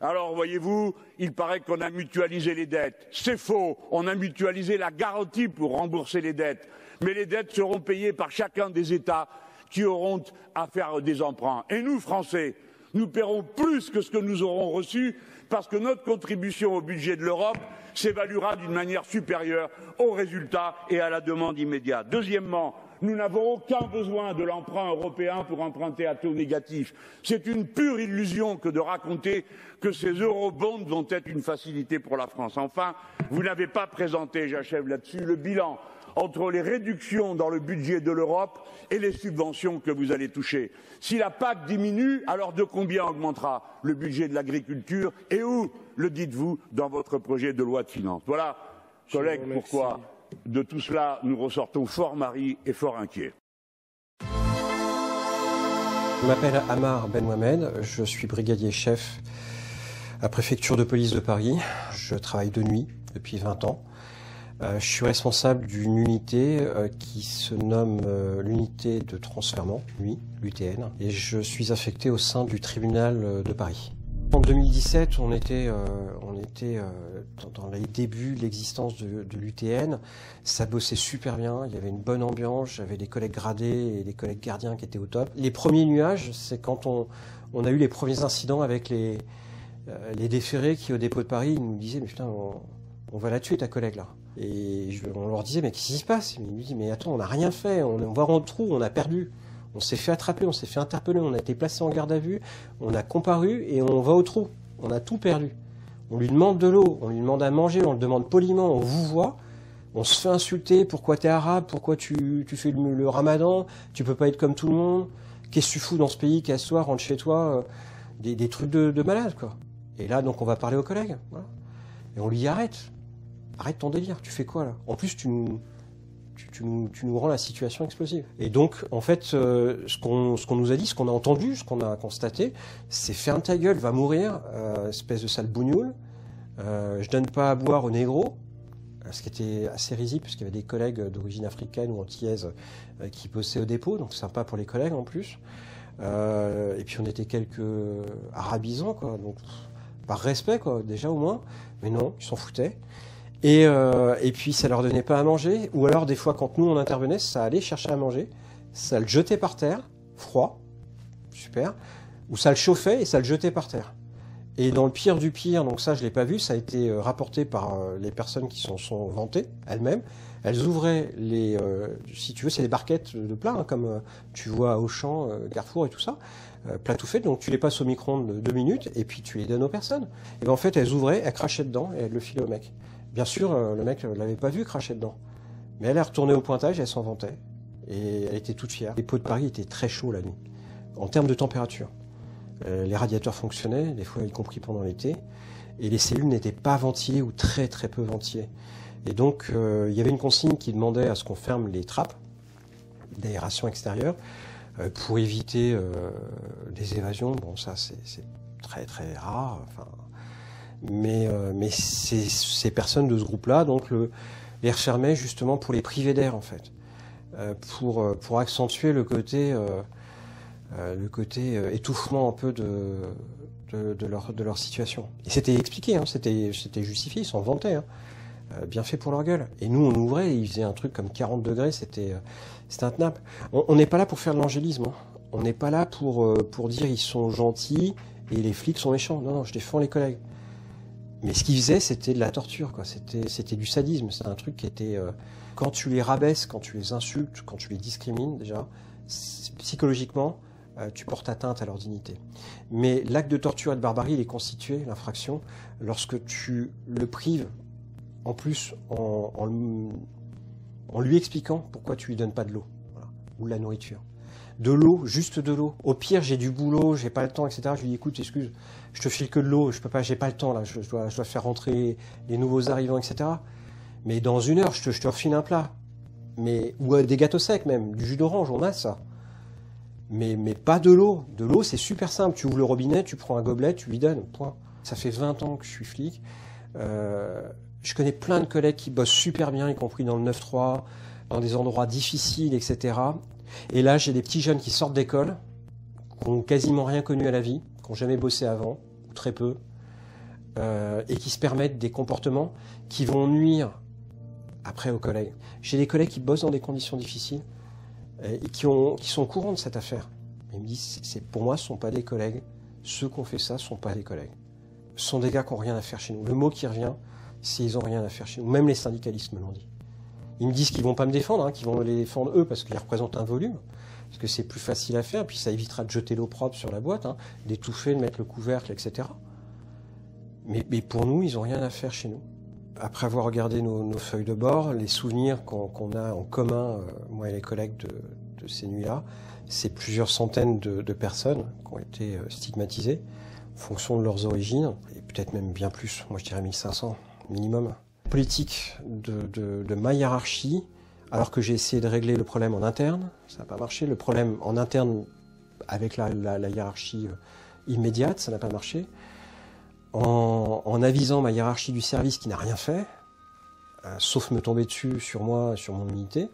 Alors, voyez-vous, il paraît qu'on a mutualisé les dettes. C'est faux. On a mutualisé la garantie pour rembourser les dettes. Mais les dettes seront payées par chacun des États qui auront à faire des emprunts. Et nous, Français, nous paierons plus que ce que nous aurons reçu parce que notre contribution au budget de l'Europe s'évaluera d'une manière supérieure aux résultats et à la demande immédiate. Deuxièmement, nous n'avons aucun besoin de l'emprunt européen pour emprunter à taux négatif. C'est une pure illusion que de raconter que ces eurobonds vont être une facilité pour la France. Enfin, vous n'avez pas présenté, j'achève là-dessus, le bilan entre les réductions dans le budget de l'Europe et les subventions que vous allez toucher. Si la PAC diminue, alors de combien augmentera le budget de l'agriculture et où le dites-vous dans votre projet de loi de finances? Voilà, collègues, pourquoi de tout cela nous ressortons fort maris et fort inquiets. Je m'appelle Amar Ben Mohamed, je suis brigadier chef à la préfecture de police de Paris. Je travaille de nuit depuis 20 ans. Je suis responsable d'une unité qui se nomme l'unité de transfèrement, nuit, l'UTN, et je suis affecté au sein du tribunal de Paris. En 2017, on était dans les débuts de l'existence de l'UTN. Ça bossait super bien, il y avait une bonne ambiance, j'avais des collègues gradés et des collègues gardiens qui étaient au top. Les premiers nuages, c'est quand on a eu les premiers incidents avec les déférés qui, au dépôt de Paris, nous disaient « Mais putain, on va la tuer ta collègue là ». Et on leur disait « Mais qu'est-ce qui se passe ?» Il me dit « Mais attends, on n'a rien fait, on va en trou, on a perdu. » On s'est fait attraper, on s'est fait interpeller, on a été placé en garde à vue, on a comparu et on va au trou. On a tout perdu. On lui demande de l'eau, on lui demande à manger, on le demande poliment, on vous voit. On se fait insulter, pourquoi t'es arabe, pourquoi tu fais le ramadan, tu peux pas être comme tout le monde. Qu'est-ce que tu fous dans ce pays, casse-toi, rentre chez toi. Des trucs de malade, quoi. Et là, donc, on va parler aux collègues. Voilà. Et on lui dit arrête ton délire, tu fais quoi là? En plus, tu nous rends la situation explosive. Et donc, en fait, ce qu'on nous a dit, ce qu'on a entendu, ce qu'on a constaté, c'est ferme ta gueule, va mourir, espèce de sale bougnoule. Je donne pas à boire aux négros, ce qui était assez risible, puisqu'il y avait des collègues d'origine africaine ou antillaise qui bossaient au dépôt, donc sympa pour les collègues en plus. Et puis on était quelques arabisants, quoi, donc par respect, quoi, déjà au moins. Mais non, ils s'en foutaient. Et puis ça leur donnait pas à manger, ou alors des fois quand nous on intervenait, ça allait chercher à manger, ça le jetait par terre, froid, super, ou ça le chauffait et ça le jetait par terre. Et dans le pire du pire, donc ça je l'ai pas vu, ça a été rapporté par les personnes qui s'en sont vantées elles-mêmes. Elles ouvraient les, si tu veux, c'est des barquettes de plats, hein, comme tu vois à Auchan, Carrefour et tout ça, plats tout faits. Donc tu les passes au micro-ondes 2 minutes et puis tu les donnes aux personnes. Et ben en fait elles ouvraient, elles crachaient dedans et elles le filaient au mec. Bien sûr, le mec l'avait pas vu cracher dedans, mais elle est retournée au pointage et elle s'en vantait. Et elle était toute fière. Les pots de Paris étaient très chauds la nuit, en termes de température. Les radiateurs fonctionnaient, des fois y compris pendant l'été, et les cellules n'étaient pas ventilées ou très très peu ventilées. Et donc il y avait une consigne qui demandait à ce qu'on ferme les trappes d'aération extérieure pour éviter des évasions. Bon, ça c'est très très rare. Enfin, mais ces personnes de ce groupe-là donc les refermaient justement pour les priver d'air en fait, pour accentuer le côté étouffement un peu de leur situation. Et c'était expliqué, hein, c'était justifié, ils s'en vantaient, hein, bien fait pour leur gueule. Et nous, on ouvrait, et ils faisaient un truc comme 40 degrés, c'était intenable. On n'est pas là pour faire de l'angélisme, hein. On n'est pas là pour dire ils sont gentils et les flics sont méchants. Non, non, je défends les collègues. Mais ce qu'ils faisaient, c'était de la torture, quoi. C'était du sadisme. C'était un truc qui était... quand tu les rabaisses, quand tu les insultes, quand tu les discrimines, déjà, psychologiquement, tu portes atteinte à leur dignité. Mais l'acte de torture et de barbarie, il est constitué, l'infraction, lorsque tu le prives, en plus, en lui expliquant pourquoi tu lui donnes pas de l'eau, voilà, ou de la nourriture. De l'eau, juste de l'eau. Au pire, j'ai du boulot, j'ai pas le temps, etc. Je lui dis, écoute, excuse, je te file que de l'eau, je peux pas, j'ai pas le temps, là, je dois faire rentrer les nouveaux arrivants, etc. Mais dans 1 heure, je te refile un plat. Ou des gâteaux secs même, du jus d'orange, on a ça. Mais pas de l'eau. De l'eau, c'est super simple. Tu ouvres le robinet, tu prends un gobelet, tu lui donnes, point. Ça fait 20 ans que je suis flic. Je connais plein de collègues qui bossent super bien, y compris dans le 9-3, dans des endroits difficiles, etc. Et là, j'ai des petits jeunes qui sortent d'école, qui n'ont quasiment rien connu à la vie, qui n'ont jamais bossé avant, ou très peu, et qui se permettent des comportements qui vont nuire après aux collègues. J'ai des collègues qui bossent dans des conditions difficiles et qui sont au courant de cette affaire. Ils me disent, pour moi, ce ne sont pas des collègues. Ceux qui ont fait ça ne sont pas des collègues. Ce sont des gars qui n'ont rien à faire chez nous. Le mot qui revient, c'est ils n'ont rien à faire chez nous. Même les syndicalistes me l'ont dit. Ils me disent qu'ils ne vont pas me défendre, hein, qu'ils vont les défendre eux parce qu'ils représentent un volume, parce que c'est plus facile à faire, puis ça évitera de jeter l'eau propre sur la boîte, hein, d'étouffer, de mettre le couvercle, etc. Mais pour nous, ils n'ont rien à faire chez nous. Après avoir regardé nos feuilles de bord, les souvenirs qu'on a en commun, moi et les collègues de ces nuits-là, c'est plusieurs centaines de personnes qui ont été stigmatisées en fonction de leurs origines, et peut-être même bien plus, moi je dirais 1500 minimum. Politique de ma hiérarchie, alors que j'ai essayé de régler le problème en interne, ça n'a pas marché. Le problème en interne avec la hiérarchie immédiate, ça n'a pas marché. En avisant ma hiérarchie du service qui n'a rien fait, sauf me tomber dessus sur moi, sur mon unité,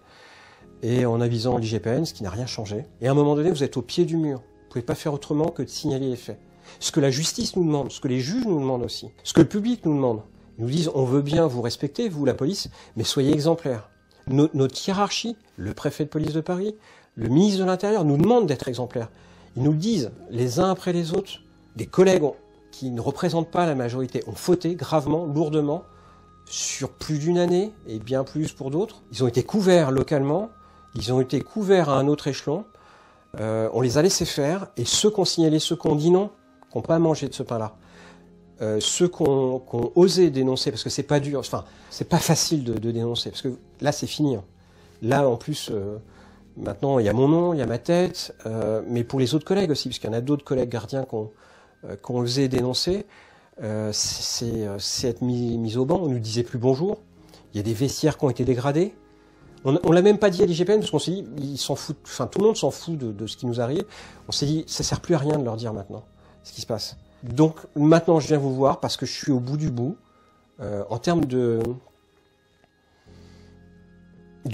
et en avisant l'IGPN, ce qui n'a rien changé. Et à un moment donné, vous êtes au pied du mur. Vous ne pouvez pas faire autrement que de signaler les faits. Ce que la justice nous demande, ce que les juges nous demandent aussi, ce que le public nous demande. Ils nous disent, on veut bien vous respecter, vous, la police, mais soyez exemplaires. Notre hiérarchie, le préfet de police de Paris, le ministre de l'Intérieur nous demandent d'être exemplaires. Ils nous le disent, les uns après les autres. Des collègues qui ne représentent pas la majorité ont fauté gravement, lourdement, sur plus d'1 année, et bien plus pour d'autres. Ils ont été couverts localement, ils ont été couverts à un autre échelon, on les a laissés faire, et ceux qui ont signalé, ceux qui ont dit non, qui n'ont pas mangé de ce pain-là, ceux qui ont osé dénoncer, parce que c'est pas dur, enfin, c'est pas facile de dénoncer, parce que là, c'est fini. Hein. Là, en plus, maintenant, il y a mon nom, il y a ma tête, mais pour les autres collègues aussi, parce qu'il y en a d'autres collègues gardiens qui ont osé dénoncer, c'est être mis au banc, on nous disait plus bonjour, il y a des vestiaires qui ont été dégradés, on l'a même pas dit à l'IGPN, parce qu'on s'est dit, ils s'en foutent, enfin, tout le monde s'en fout de ce qui nous arrive, on s'est dit, ça sert plus à rien de leur dire maintenant ce qui se passe. Donc maintenant je viens vous voir parce que je suis au bout du bout en termes de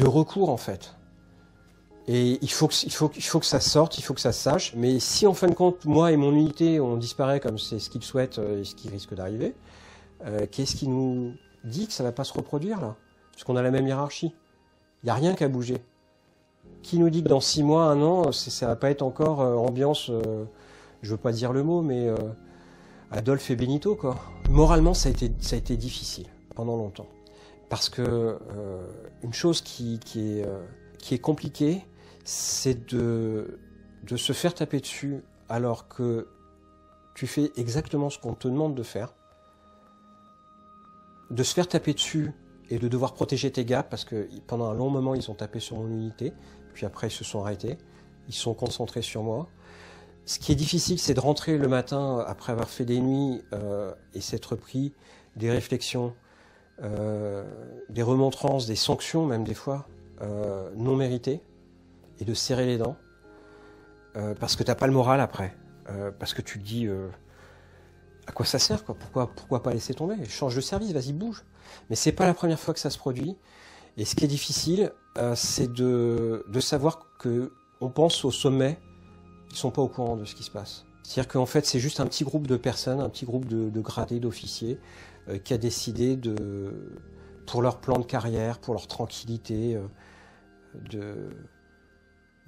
recours en fait. Et il faut que ça sorte, il faut que ça se sache. Mais si en fin de compte moi et mon unité on disparaît comme c'est ce qu'ils souhaitent et ce qui risque d'arriver, qu'est-ce qui nous dit que ça va pas se reproduire là? Parce qu'on a la même hiérarchie. Il n'y a rien qu'à bouger. Qui nous dit que dans 6 mois, 1 an, ça va pas être encore ambiance, je veux pas dire le mot, mais Adolphe et Benito, quoi. Moralement, ça a été difficile pendant longtemps. Parce que une chose qui est compliquée, c'est de se faire taper dessus alors que tu fais exactement ce qu'on te demande de faire. De se faire taper dessus et de devoir protéger tes gars, parce que pendant un long moment, ils ont tapé sur mon unité, puis après, ils se sont arrêtés. Ils sont concentrés sur moi. Ce qui est difficile, c'est de rentrer le matin après avoir fait des nuits et s'être pris des réflexions, des remontrances, des sanctions même des fois, non méritées, et de serrer les dents, parce que t'as pas le moral après, parce que tu te dis à quoi ça sert, quoi, pourquoi pas laisser tomber, change de service, vas-y bouge. Mais c'est pas la première fois que ça se produit, et ce qui est difficile, c'est de savoir que on pense au sommet, ils sont pas au courant de ce qui se passe. C'est-à-dire qu'en fait, c'est juste un petit groupe de personnes, un petit groupe de gradés, d'officiers, qui a décidé pour leur plan de carrière, pour leur tranquillité, de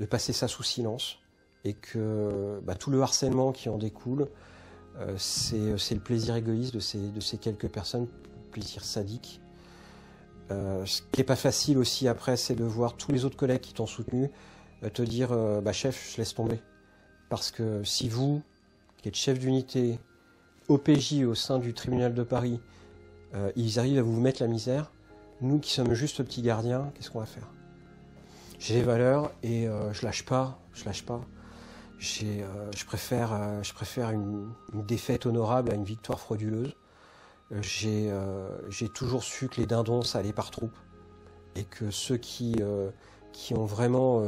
passer ça sous silence. Et que tout le harcèlement qui en découle, c'est le plaisir égoïste de ces quelques personnes, le plaisir sadique. Ce qui n'est pas facile aussi après, c'est de voir tous les autres collègues qui t'ont soutenu te dire chef, je laisse tomber. Parce que si vous, qui êtes chef d'unité, OPJ au sein du tribunal de Paris, ils arrivent à vous mettre la misère, nous qui sommes juste petits gardiens, qu'est-ce qu'on va faire? J'ai des valeurs et je lâche pas. Je préfère une défaite honorable à une victoire frauduleuse. J'ai toujours su que les dindons, ça allait par troupes. Et que ceux qui ont vraiment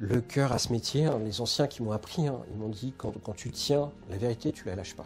le cœur à ce métier, les anciens qui m'ont appris, ils m'ont dit, quand tu tiens, la vérité, tu la lâches pas.